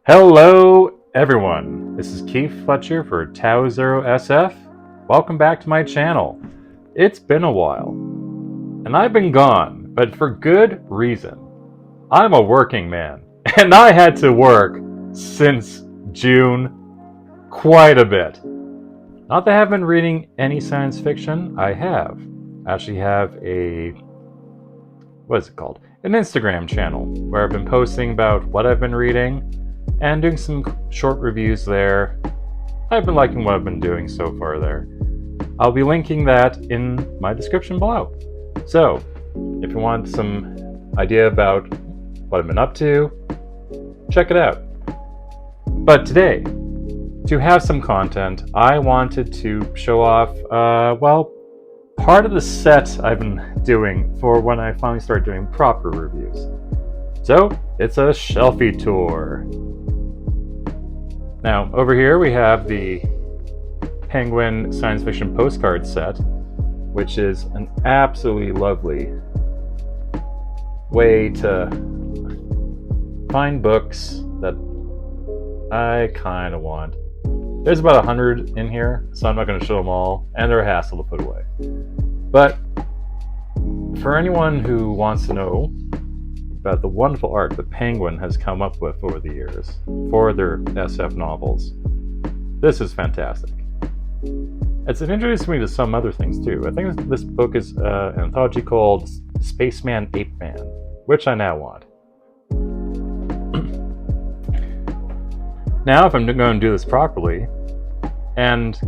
Hello, everyone. This is Keith Fletcher for Tau Zero SF. Welcome back to my channel. It's been a while, and I've been gone, but for good reason. I'm a working man, and I had to work since June quite a bit. Not that I haven't been reading any science fiction, I have. I actually have an Instagram channel where I've been posting about what I've been reading and doing some short reviews there. I've been liking what I've been doing so far there. I'll be linking that in my description below. So, if you want some idea about what I've been up to, check it out. But today, to have some content, I wanted to show off, part of the set I've been doing for when I finally start doing proper reviews. So, it's a Shelfie tour. Now, over here we have the Penguin science fiction postcard set, which is an absolutely lovely way to find books that I kind of want. There's about 100 in here, so I'm not going to show them all, and they're a hassle to put away. But for anyone who wants to know about the wonderful art the Penguin has come up with over the years for their SF novels, this is fantastic. It's introduced me to some other things too. I think this book is an anthology called Spaceman Ape Man, which I now want. Now, if I'm going to do this properly, and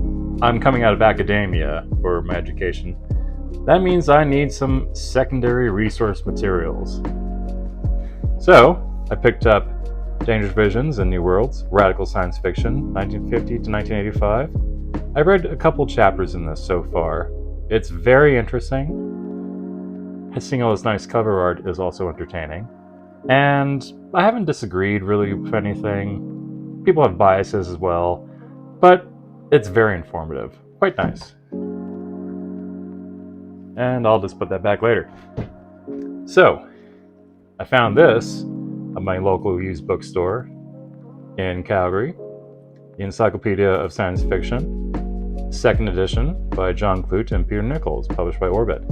I'm coming out of academia for my education, that means I need some secondary resource materials. So, I picked up Dangerous Visions and New Worlds, Radical Science Fiction, 1950 to 1985. I've read a couple chapters in this so far. It's very interesting. Seeing all this nice cover art is also entertaining. And I haven't disagreed really with anything. People have biases as well, but it's very informative. Quite nice. And I'll just put that back later. So, I found this at my local used bookstore in Calgary, the Encyclopedia of Science Fiction, 2nd edition by John Clute and Peter Nichols, published by Orbit.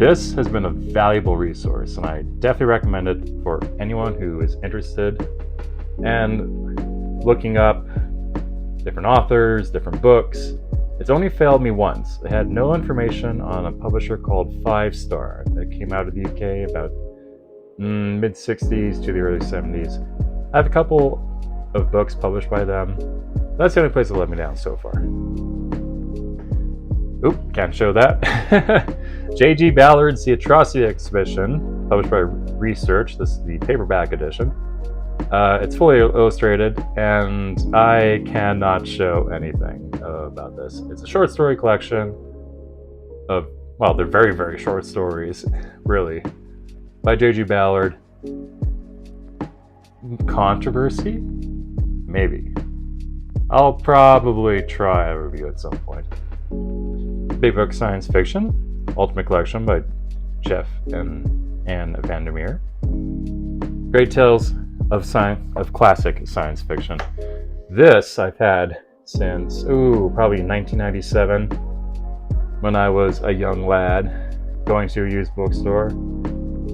This has been a valuable resource, and I definitely recommend it for anyone who is interested in looking up different authors, different books. It's only failed me once. It had no information on a publisher called 5 Star that came out of the UK about mid-60s to the early 70s. I have a couple of books published by them. That's the only place that let me down so far. Oop, can't show that. J.G. Ballard's The Atrocity Exhibition, published by Research. This is the paperback edition. It's fully illustrated, and I cannot show anything about this. It's a short story collection of, well, they're very, very short stories, really, by J.G. Ballard. Controversy? Maybe. I'll probably try a review at some point. Big Book Science Fiction, Ultimate Collection by Jeff and Anne Vandermeer. Great Tales of classic science fiction. This I've had since, probably 1997, when I was a young lad going to a used bookstore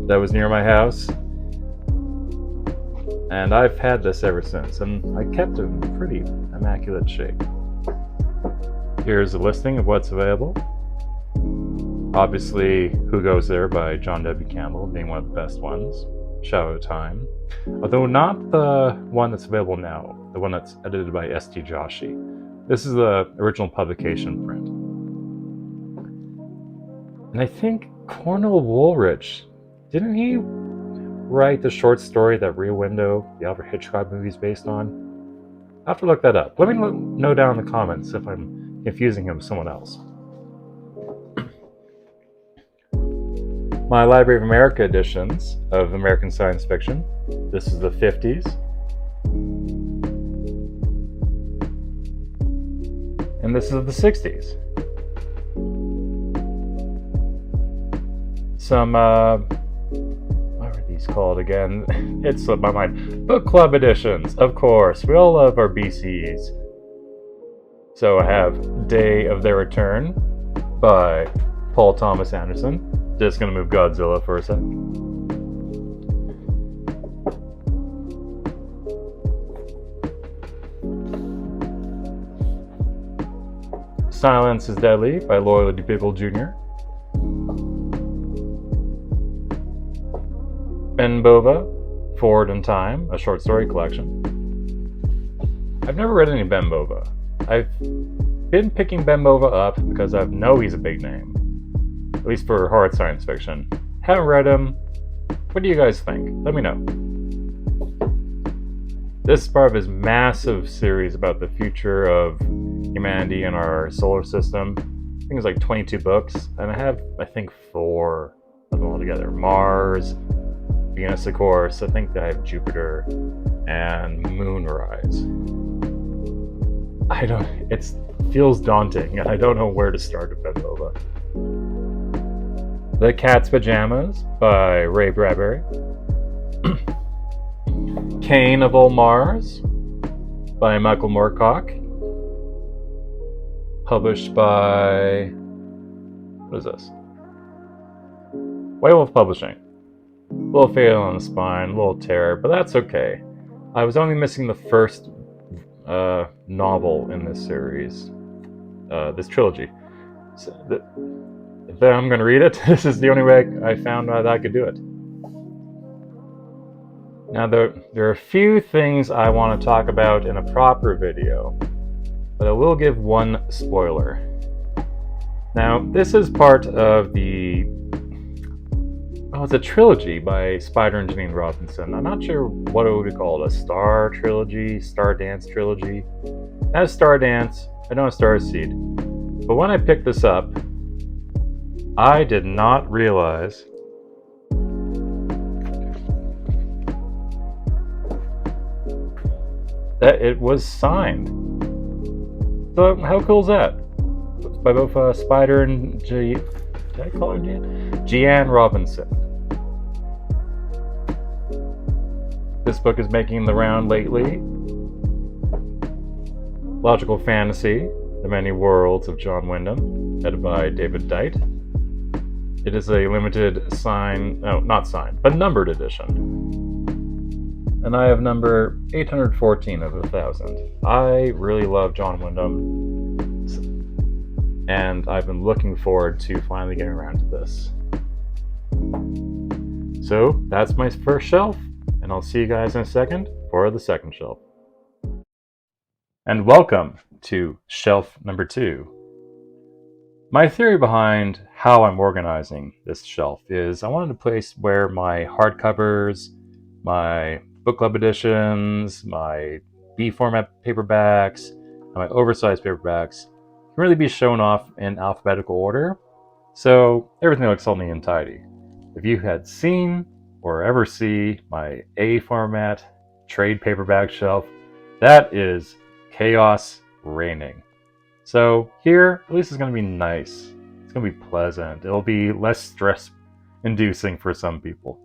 that was near my house. And I've had this ever since, and I kept it in pretty immaculate shape. Here's a listing of what's available. Obviously, Who Goes There by John W. Campbell being one of the best ones. Shadow of Time, although not the one that's available now, the one that's edited by S.T. Joshi. This is the original publication print. And I think Cornel Woolrich, didn't he write the short story that Rear Window, the Alfred Hitchcock movie, is based on? I'll have to look that up. Let me know down in the comments if I'm confusing him with someone else. My Library of America editions of American science fiction. This is the 50s. And this is the 60s. Some, what were these these called again? It slipped my mind. Book club editions, of course. We all love our BCs. So I have Day of Their Return by Paul Thomas Anderson. Just gonna move Godzilla for a sec. Silence is Deadly by Loyalty People Jr. Ben Bova, Forward in Time, a short story collection. I've never read any Ben Bova. I've been picking Ben Bova up because I know he's a big name, at least for hard science fiction. Haven't read him. What do you guys think? Let me know. This is part of his massive series about the future of humanity and our solar system. I think it's like 22 books, and I have, I think, 4 of them all together. Mars, Venus, of course. I think I have Jupiter and Moonrise. It feels daunting, and I don't know where to start with Ben Bova. The Cat's Pajamas by Ray Bradbury. Cain of Old Mars by Michael Moorcock. Published by... what is this? White Wolf Publishing. A little fade on the spine, a little tear, but that's okay. I was only missing the first novel in this series, this trilogy. So if I'm going to read it, this is the only way I found that I could do it. Now, there are a few things I want to talk about in a proper video, but I will give one spoiler. Now, this is part of the... oh, it's a trilogy by Spider and Janine Robinson. I'm not sure what it would be called. A Star Trilogy? Star Dance Trilogy? It has Star Dance. I know a Star Seed. But when I picked this up, I did not realize that it was signed. So how cool is that? It's by both Spider and did I call her Jeanne Robinson. This book is making the round lately. Logical Fantasy, The Many Worlds of John Wyndham, edited by David Dite. It is a limited numbered edition. And I have number 814 of 1,000. I really love John Wyndham, and I've been looking forward to finally getting around to this. So that's my first shelf, and I'll see you guys in a second for the second shelf. And welcome to shelf number 2. My theory behind how I'm organizing this shelf is I wanted to place where my hardcovers, my book club editions, my B format paperbacks, and my oversized paperbacks can really be shown off in alphabetical order, so everything looks only and tidy. If you had seen or ever see my A format trade paperback shelf, that is chaos reigning. So here, at least it's going to be nice. It's going to be pleasant. It'll be less stress-inducing for some people.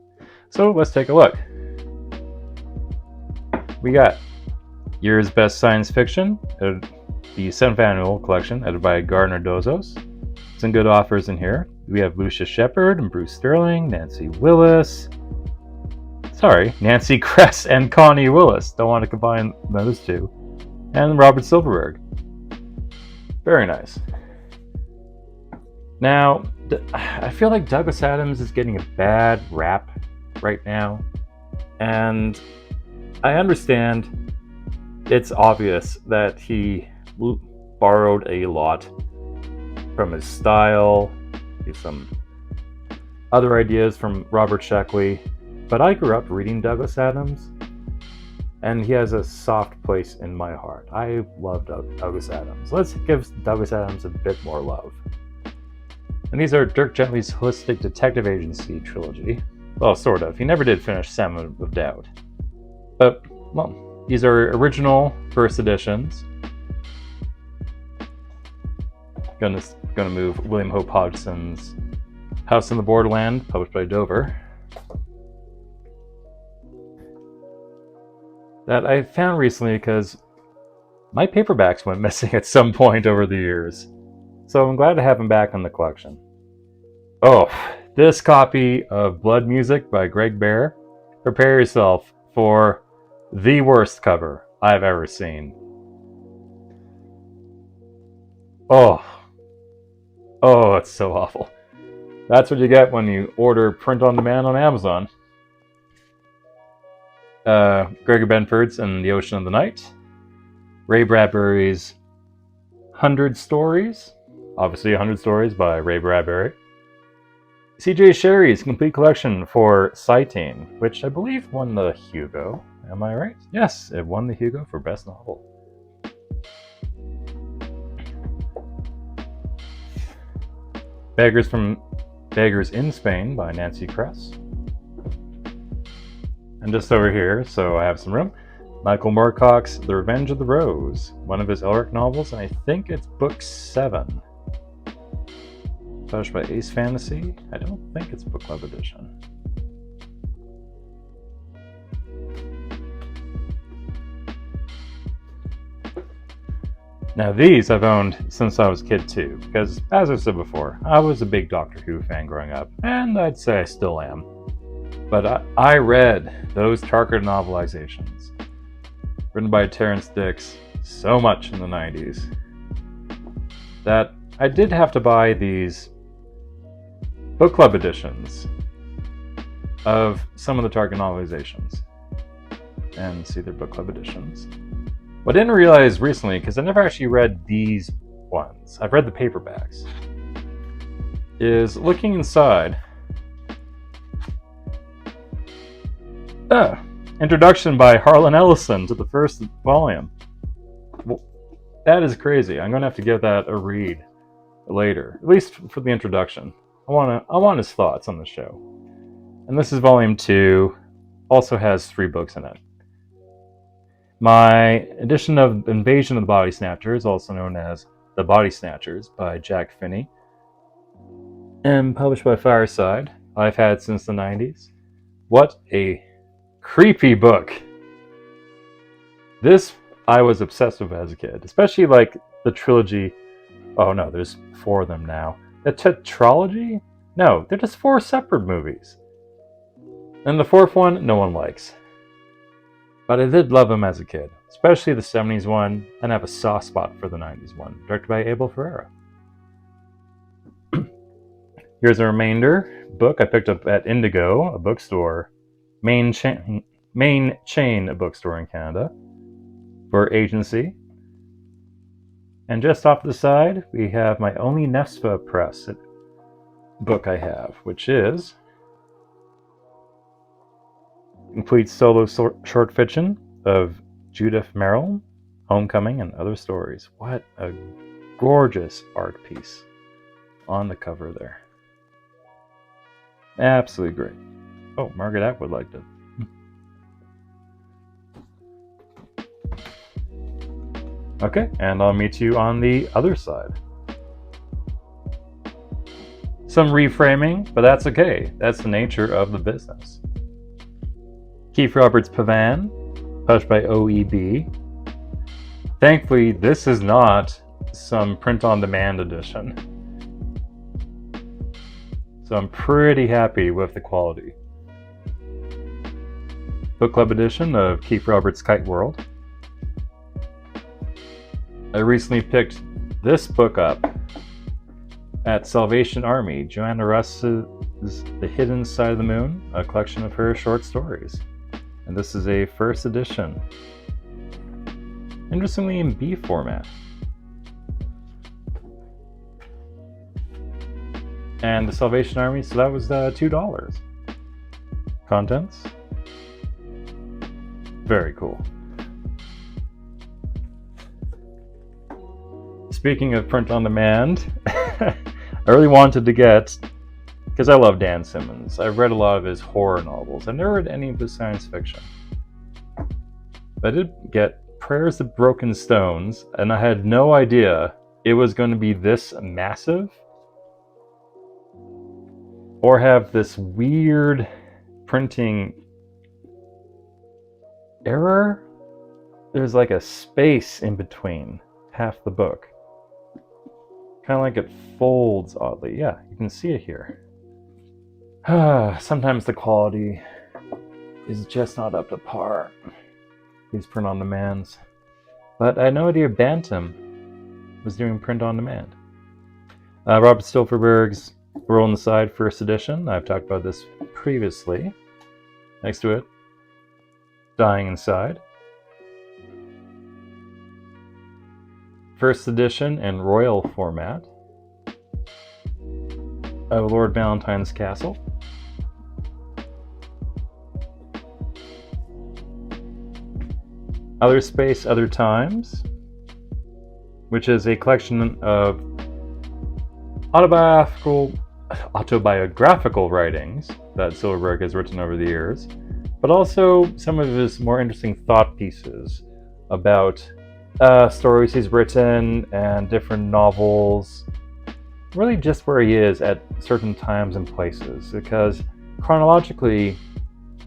So let's take a look. We got Year's Best Science Fiction, the 7th Annual Collection, edited by Gardner Dozos. Some good authors in here. We have Lucia Shepard and Bruce Sterling, Nancy Kress and Connie Willis. Don't want to combine those two. And Robert Silverberg. Very nice. Now, I feel like Douglas Adams is getting a bad rap right now. And I understand it's obvious that he borrowed a lot from his style, some other ideas from Robert Sheckley, but I grew up reading Douglas Adams, and he has a soft place in my heart. I love Douglas Adams. Let's give Douglas Adams a bit more love. And these are Dirk Gently's Holistic Detective Agency trilogy. Well, sort of. He never did finish Salmon of Doubt. But, well, these are original first editions. Gonna move William Hope Hodgson's House in the Borderland, published by Dover. that I found recently because my paperbacks went missing at some point over the years. So I'm glad to have them back in the collection. Oh, this copy of Blood Music by Greg Bear. Prepare yourself for the worst cover I've ever seen. Oh, it's so awful. That's what you get when you order print on demand on Amazon. Gregory Benford's In the Ocean of the Night. Ray Bradbury's 100 Stories. Obviously 100 Stories by Ray Bradbury. C.J. Sherry's complete collection for Sighting, which I believe won the Hugo. Am I right? Yes, it won the Hugo for Best Novel. Beggars in Spain by Nancy Kress. And just over here, so I have some room, Michael Moorcock's The Revenge of the Rose, one of his Elric novels, and I think it's book 7. Published by Ace Fantasy. I don't think it's book club edition. Now these I've owned since I was a kid too, because as I said before, I was a big Doctor Who fan growing up, and I'd say I still am. But I read those Target novelizations, written by Terrance Dicks, so much in the 90s, that I did have to buy these book club editions of some of the Target novelizations and see their book club editions. What I didn't realize recently, because I never actually read these ones, I've read the paperbacks, is looking inside. Introduction by Harlan Ellison to the first volume. Well, that is crazy. I'm going to have to give that a read later, at least for the introduction. I want his thoughts on the show. And this is volume 2. Also has 3 books in it. My edition of Invasion of the Body Snatchers, also known as The Body Snatchers by Jack Finney, and published by Fireside, I've had since the 90s. What a creepy book. This I was obsessed with as a kid, especially like the trilogy. Oh no, there's 4 of them now. The tetralogy? No, they're just 4 separate movies. And the 4th one, no one likes. But I did love them as a kid, especially the 70s one, and I have a soft spot for the 90s one, directed by Abel Ferrara. Here's a remainder book I picked up at Indigo, a bookstore, main chain bookstore in Canada, for Agency. And just off to the side, we have my only NESFA press book I have, which is complete solo short fiction of Judith Merrill, Homecoming and Other Stories. What a gorgeous art piece on the cover there. Absolutely great. Oh, Margaret Atwood liked it. Okay, and I'll meet you on the other side. Some reframing, but that's okay. That's the nature of the business. Keith Roberts' Pavan, published by OEB. Thankfully, this is not some print-on-demand edition. So I'm pretty happy with the quality. Book Club edition of Keith Roberts' Kite World. I recently picked this book up at Salvation Army, Joanna Russ's The Hidden Side of the Moon, a collection of her short stories. And this is a first edition. Interestingly, in B format. And the Salvation Army, so that was $2. Contents. Very cool. Speaking of print on demand, I really wanted to get, because I love Dan Simmons. I've read a lot of his horror novels. I've never read any of his science fiction. But I did get Prayers of Broken Stones, and I had no idea it was going to be this massive, or have this weird printing error. there's like a space in between half the book. Kind of like it folds oddly. Yeah, you can see it here. Sometimes the quality is just not up to par. These print on demands. But I had no idea Bantam was doing print on demand. Robert Stolferberg's Roll on the Side First Edition. I've talked about this previously. Next to it, Dying Inside. First edition in royal format of Lord Valentine's Castle. Other Space, Other Times, which is a collection of autobiographical writings that Silverberg has written over the years, but also some of his more interesting thought pieces about stories he's written and different novels, really just where he is at certain times and places, because chronologically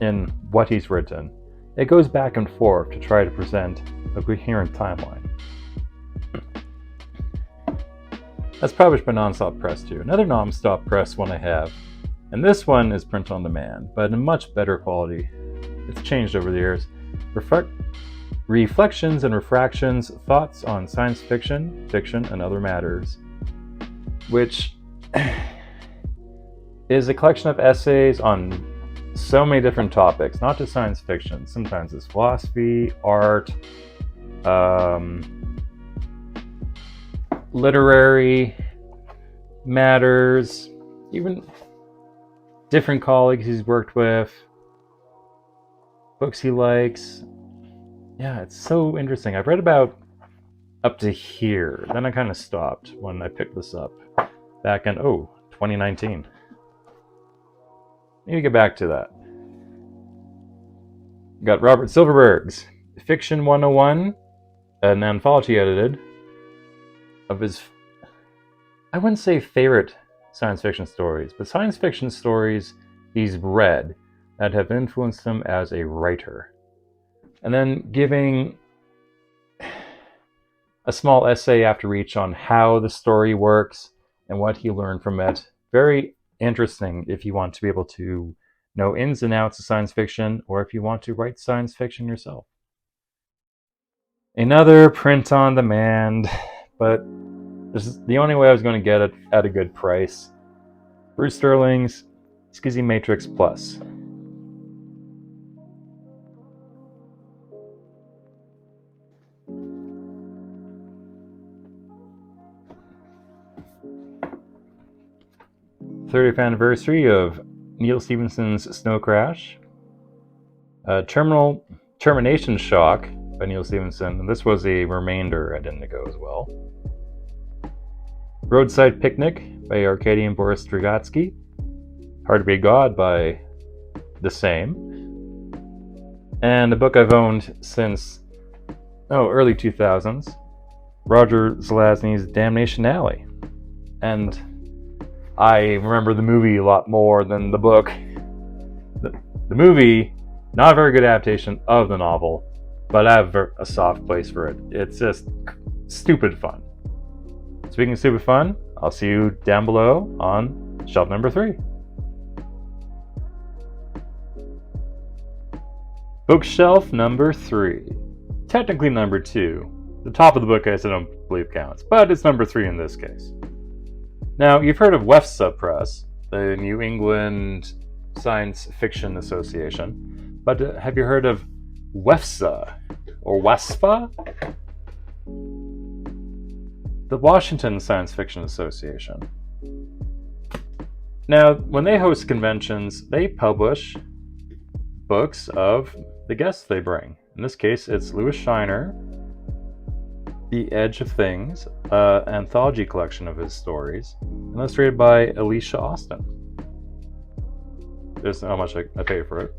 in what he's written, it goes back and forth to try to present a coherent timeline. That's published by Nonstop Press too. Another Nonstop Press one I have, and this one is print on demand, but in much better quality. It's changed over the years. Reflections and Refractions, Thoughts on Science Fiction, Fiction, and Other Matters, which is a collection of essays on so many different topics, not just science fiction. Sometimes it's philosophy, art, literary matters, even different colleagues he's worked with, books he likes. Yeah, it's so interesting. I've read about up to here. Then I kind of stopped when I picked this up back in 2019. Need to get back to that. Got Robert Silverberg's Fiction 101, an anthology edited of his, I wouldn't say favorite science fiction stories, but science fiction stories he's read that have influenced him as a writer. And then giving a small essay after each on how the story works and what he learned from it. Very interesting if you want to be able to know ins and outs of science fiction, or if you want to write science fiction yourself. Another print on demand, but this is the only way I was going to get it at a good price. Bruce Sterling's Skizzy Matrix Plus. '30th anniversary of Neil Stephenson's Snow Crash. Termination Shock by Neil Stephenson, and this was a remainder at Indigo as well. Roadside Picnic by Arkady Boris Strugatsky. Hard to Be God by the same. And a book I've owned since early 2000s, Roger Zelazny's Damnation Alley. And I remember the movie a lot more than the book. The movie, not a very good adaptation of the novel, but I have a soft place for it. It's just stupid fun. Speaking of stupid fun, I'll see you down below on shelf number 3. Bookshelf number 3. Technically number 2. The top of the bookcase I don't believe counts, but it's number 3 in this case. Now, you've heard of WEFSA Press, the New England Science Fiction Association, but have you heard of WEFSA, or WESFA? The Washington Science Fiction Association. Now, when they host conventions, they publish books of the guests they bring. In this case, it's Louis Shiner, The Edge of Things, an anthology collection of his stories, illustrated by Alicia Austin. There's how much I paid for it.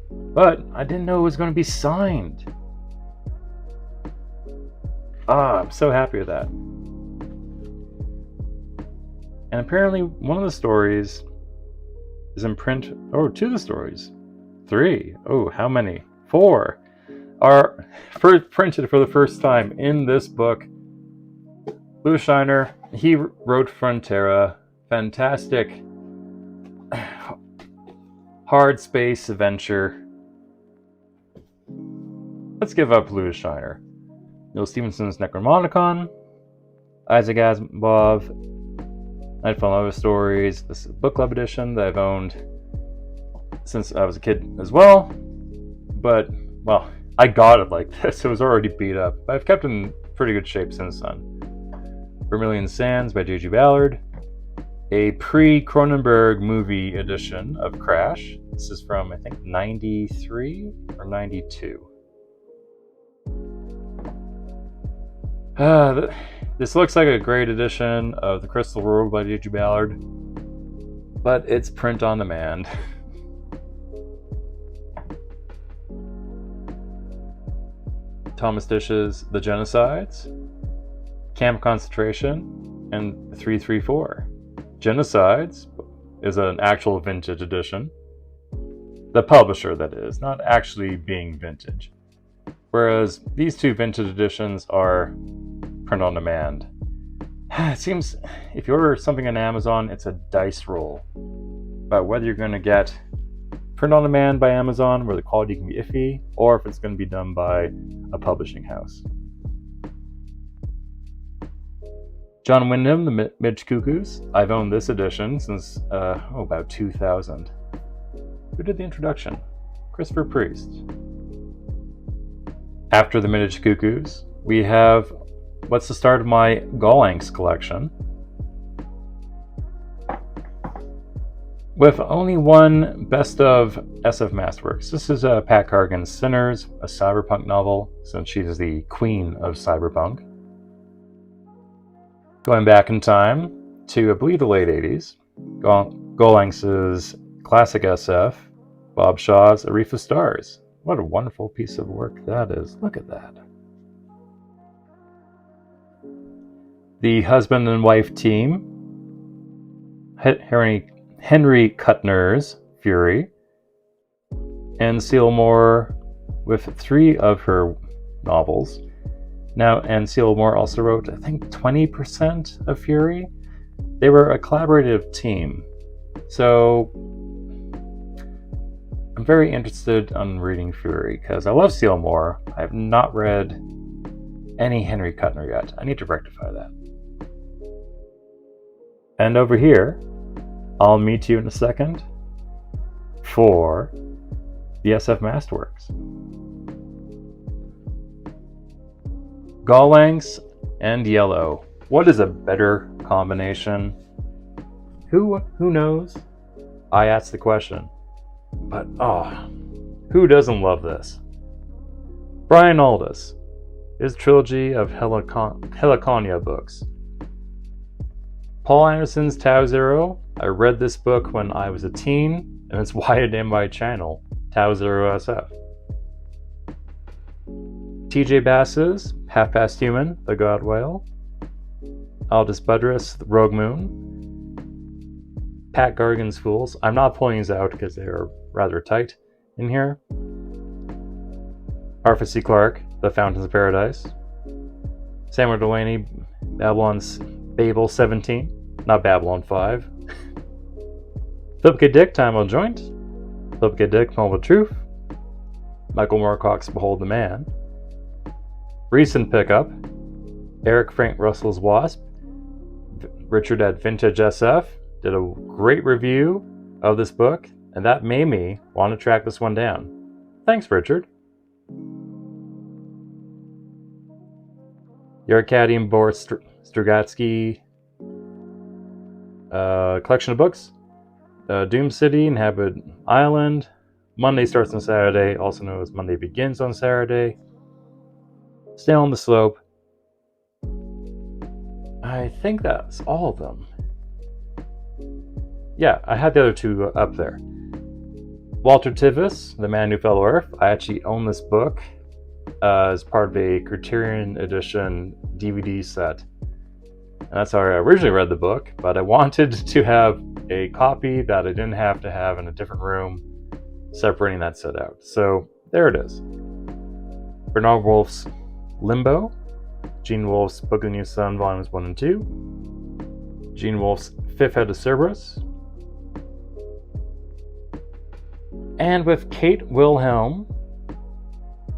But I didn't know it was going to be signed. I'm so happy with that. And apparently one of the stories is in print. 2 of the stories. 3. How many? 4. are printed for the first time in this book. Louis Shiner, he wrote Frontera, fantastic hard space adventure. Let's give up Louis Shiner. Neil Stephenson's Necronomicon, Isaac Asimov, Nightfall Love Stories. This is a book club edition that I've owned since I was a kid as well. But, well, I got it like this. It was already beat up. But I've kept it in pretty good shape since then. Vermilion Sands by J.G. Ballard. A pre-Cronenberg movie edition of Crash. This is from, I think, 93 or 92. This looks like a great edition of The Crystal World by J.G. Ballard, but it's print on demand. Thomas Dish's The Genocides, Camp Concentration, and 334. Genocides is an actual vintage edition. The publisher, that is, not actually being vintage. Whereas these two vintage editions are print on demand. It seems if you order something on Amazon, it's a dice roll about whether you're going to get print on demand by Amazon, where the quality can be iffy, or if it's going to be done by a publishing house. John Wyndham, The Midge Cuckoos. I've owned this edition since about 2000. Who did the introduction? Christopher Priest. After The Midge Cuckoos, we have what's the start of my Gaulanks collection, with only one best of SF Masterworks. This is Pat Cargan's Sinners, a cyberpunk novel, since she's the queen of cyberpunk. Going back in time to, I believe, the late 80s, Gaulanks' classic SF, Bob Shaw's A Reef of Stars. What a wonderful piece of work that is. Look at that. The husband and wife team, Henry Kuttner's Fury, and Seymour with 3 of her novels. Now, and Seymour also wrote, I think, 20% of Fury. They were a collaborative team. So I'm very interested in reading Fury because I love Seymour. I have not read any Henry Kuttner yet. I need to rectify that. And over here, I'll meet you in a second for the SF Masterworks. Gaulanks and yellow. What is a better combination? Who knows? I asked the question. But who doesn't love this? Brian Aldiss, his trilogy of Heliconia books. Paul Anderson's Tau Zero. I read this book when I was a teen, and it's why I named my channel Tau Zero SF. TJ Bass's Half Past Human, The God Whale. Aldous Budrys, The Rogue Moon. Pat Gargan's Fools. I'm not pulling these out because they are rather tight in here. Arthur C. Clarke, The Fountains of Paradise. Samuel Delany, Babel 17, not Babylon 5. Philip K. Dick, Time on Joint. Philip K. Dick, Moment of Truth. Michael Moorcock's Behold the Man. Recent pickup, Eric Frank Russell's Wasp. Richard at Vintage SF did a great review of this book, and that made me want to track this one down. Thanks, Richard. The Arkadian Boris Strugatsky collection of books. Doom City, Inhabited Island. Monday Starts on Saturday, also known as Monday Begins on Saturday. Stay on the Slope. I think that's all of them. Yeah, I had the other two up there. Walter Tivis, The Man Who Fell to Earth. I actually own this book as part of a Criterion Edition DVD set. And that's how I originally read the book, but I wanted to have a copy that I didn't have to have in a different room, separating that set out. So there it is. Bernard Wolfe's Limbo, Gene Wolfe's Book of the New Sun, Volumes 1 and 2, Gene Wolfe's Fifth Head of Cerberus, and with Kate Wilhelm,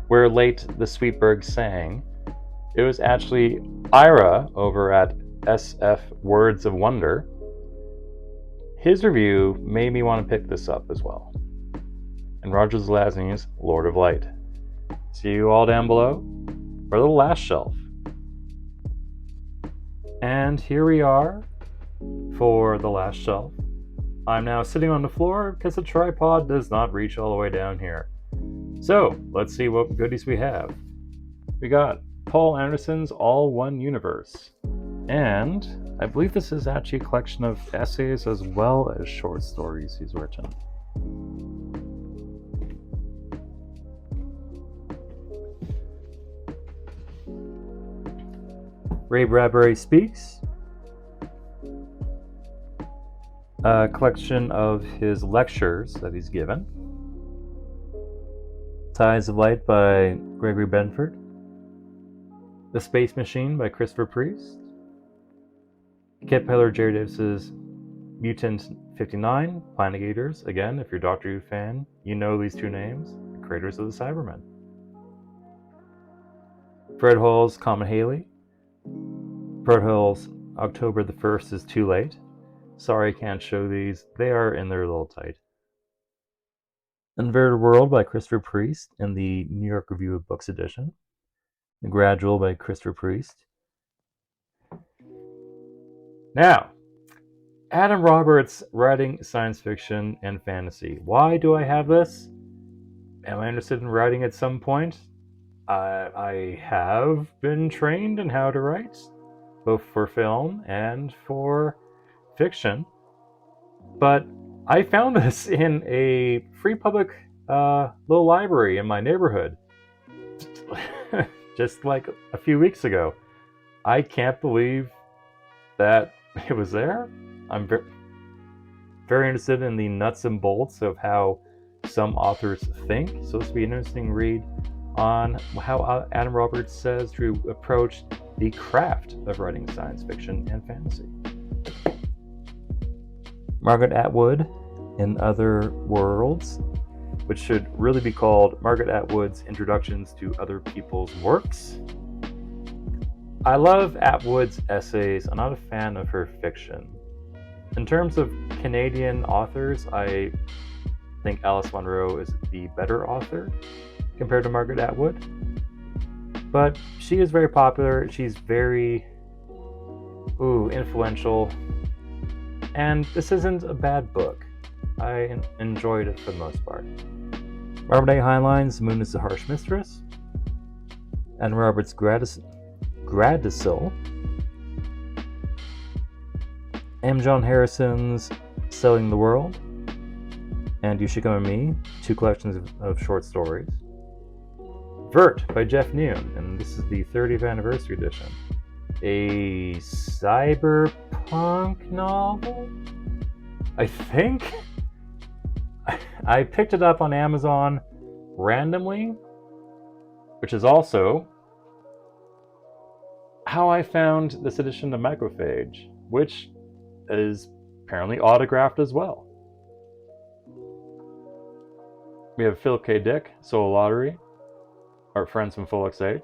Where Late the Sweetberg Sang, it was actually Ira over at SF Words of Wonder. His review made me want to pick this up as well. And Roger Zelazny's Lord of Light. See you all down below for the last shelf. And here we are for the last shelf. I'm now sitting on the floor because the tripod does not reach all the way down here. So, let's see what goodies we have. We got Paul Anderson's All One Universe. And I believe this is actually a collection of essays as well as short stories he's written. Ray Bradbury Speaks, a collection of his lectures that he's given. Ties of Light by Gregory Benford. The Space Machine by Christopher Priest. Kit Peller, Jerry Davis's Mutant 59, Planet Eaters. Again, if you're a Doctor Who fan, you know these two names, the creators of the Cybermen. Fred Hall's Comet Haley. Fred Hall's October the 1st is Too Late. Sorry I can't show these, they are in there a little tight. Inverted World by Christopher Priest in the New York Review of Books edition. The Gradual by Christopher Priest. Now, Adam Roberts writing science fiction and fantasy. Why do I have this? Am I interested in writing at some point? I have been trained in how to write, both for film and for fiction. But I found this in a free public little library in my neighborhood just like a few weeks ago. I can't believe that it was there. I'm very interested in the nuts and bolts of how some authors think, so this will be an interesting read on how Adam Roberts says to approach the craft of writing science fiction and fantasy. Margaret Atwood in Other Worlds, which should really be called Margaret Atwood's Introductions to Other People's Works. I love Atwood's essays. I'm not a fan of her fiction. In terms of Canadian authors, I think Alice Munro is the better author compared to Margaret Atwood. But she is very popular. She's very influential. And this isn't a bad book. I enjoyed it for the most part. Robert A. Heinlein's Moon is the Harsh Mistress. And Robert's Gradicil. M. John Harrison's Selling the World. And You Should Come to Me, two collections of short stories. Vert by Jeff Noon, and this is the 30th anniversary edition. A cyberpunk novel? I think? I picked it up on Amazon randomly, which is also how I found this edition of Macrophage, which is apparently autographed as well. We have Philip K. Dick, Soul Lottery, our friends from Full X8,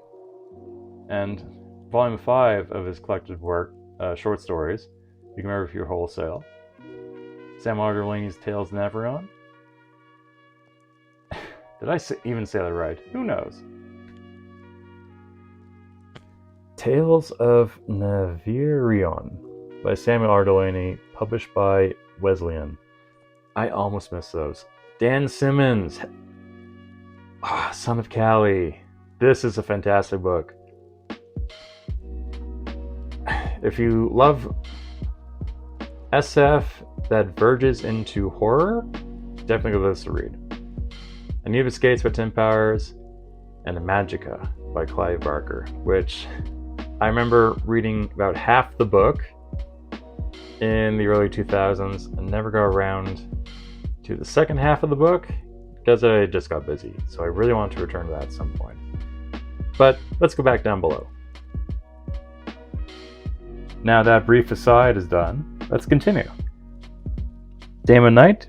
and Volume 5 of his collected work, short stories, You Can Remember If You're Wholesale. Sam Delaney's Tales of Navarone. Did I even say that right? Who knows? Tales of Navirion by Samuel R. Delaney, published by Wesleyan. I almost missed those. Dan Simmons, Son of Cali. This is a fantastic book. If you love SF that verges into horror, definitely give this a read. Anubis Gates by Tim Powers, and Magica by Clive Barker, which I remember reading about half the book in the early 2000s and never got around to the second half of the book because I just got busy. So I really want to return to that at some point. But let's go back down below. Now that brief aside is done, let's continue. Damon Knight,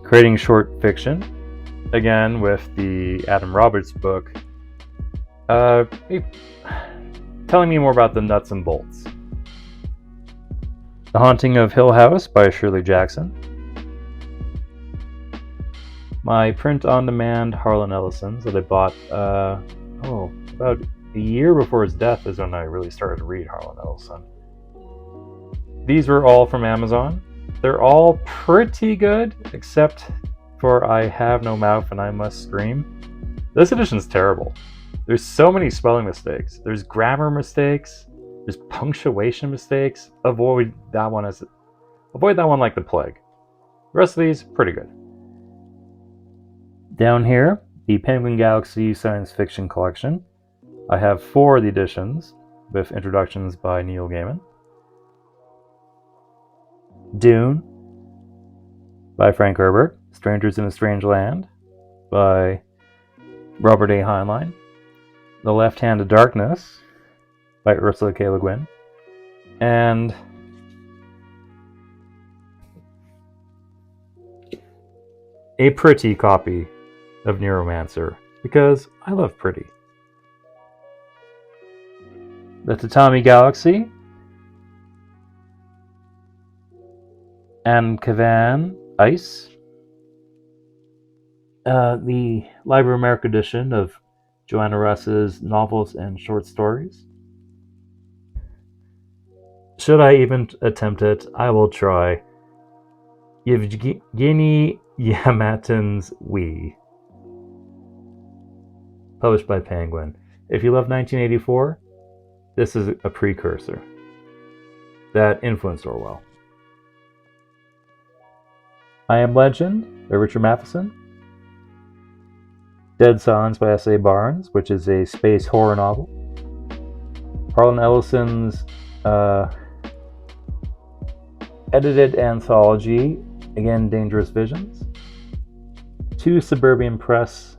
creating short fiction, again with the Adam Roberts book, telling me more about the nuts and bolts. The Haunting of Hill House by Shirley Jackson. My print-on-demand Harlan Ellison's that I bought about a year before his death is when I really started to read Harlan Ellison. These were all from Amazon. They're all pretty good, except for I Have No Mouth and I Must Scream. This edition's terrible. There's so many spelling mistakes. There's grammar mistakes. There's punctuation mistakes. Avoid that one like the plague. The rest of these, pretty good. Down here, the Penguin Galaxy Science Fiction Collection. I have 4 of the editions, with introductions by Neil Gaiman. Dune by Frank Herbert. Strangers in a Strange Land by Robert A. Heinlein. The Left Hand of Darkness by Ursula K. Le Guin. And a pretty copy of Neuromancer, because I love pretty. The Tatami Galaxy and Kavan Ice. The Library of America edition of Joanna Russ's novels and short stories. Should I even attempt it? I will try. Yevgeny Yamatin's We. Published by Penguin. If you love 1984, this is a precursor that influenced Orwell. I Am Legend by Richard Matheson. Dead Silence by S.A. Barnes, which is a space horror novel. Harlan Ellison's edited anthology, again, Dangerous Visions. 2 Suburban Press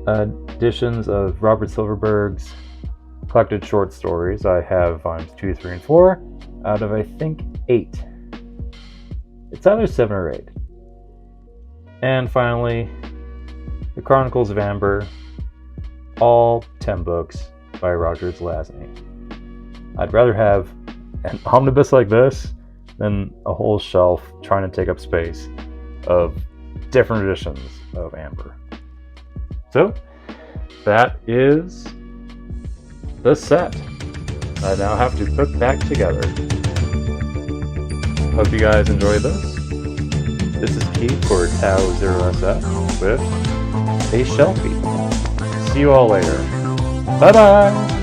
editions of Robert Silverberg's collected short stories. I have volumes 2, 3, and 4 out of, I think, 8. It's either 7 or 8. And finally, The Chronicles of Amber, all 10 books by Roger Zelazny. I'd rather have an omnibus like this than a whole shelf trying to take up space of different editions of Amber. So, that is the set I now have to put back together. Hope you guys enjoyed this. This is Keith for Tau0SF with a Shelfie. See you all later. Bye bye!